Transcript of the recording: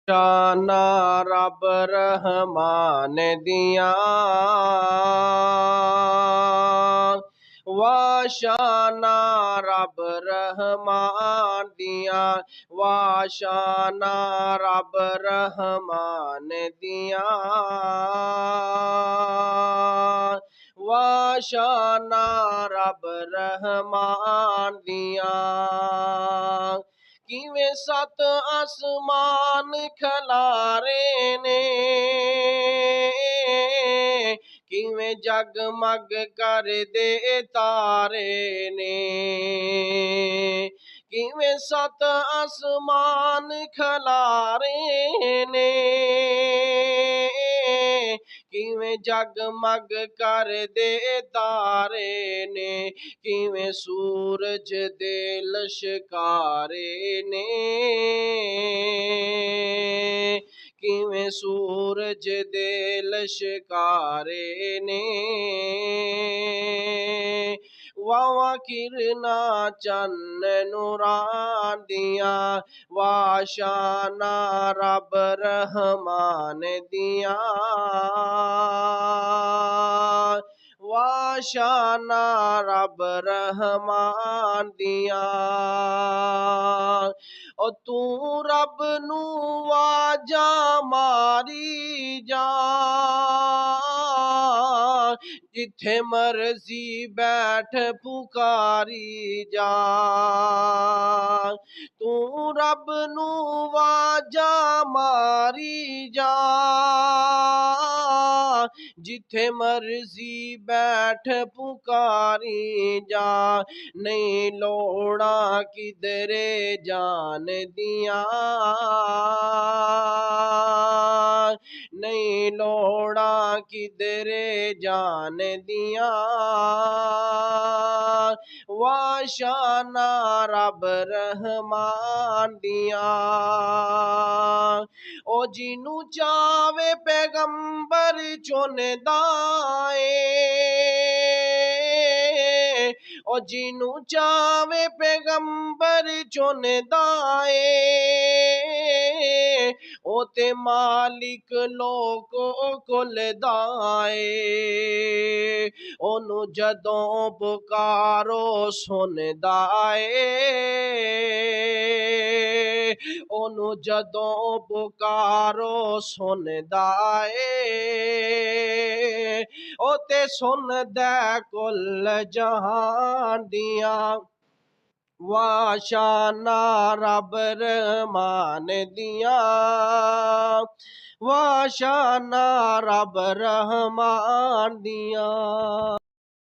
शाना रब रहमान दिया वाशाना रब रहमान दिया वाशाना रब रहमान दिया वाशाना रब रहमान दिया किवें सत आसमान खलारे ने किवें जगमग कर दे तारे ने किवें सत आसमान खलारे ने किवें जगमग कर दे तारे ने किवें सूरज दे लश्कारे ने किवें सूरज दे लश्कारे ने वावा किरना चन्न नूरान दिया वाशाना रब रहमान दिया वाशाना रब रहमान दिया ओ तू रब नू वाजा मारी जा जिथे मर्जी बैठ पुकारी जा तू रब नू वाजा मारी जा जिथे मर्जी बैठ पुकारी जा नहीं लोड़ा किधरे जान दिया नहीं लोड़ा किधरे जान दिया वाशाना रब रहमान दिया ओ जिनू चावे पैगंबर चुनदा ए ओ जिनू चावे पैगंबर चुनदा ए ओ ते मालिक लोक कुलदा ए ओनू जदों पुकारो सुनदा ए ओनू जदों पुकारो सुनदा ए ओ ते सुनदा कुल जहान दिया वाशाना रब रहमान दिया वाशाना रब रहमान दिया।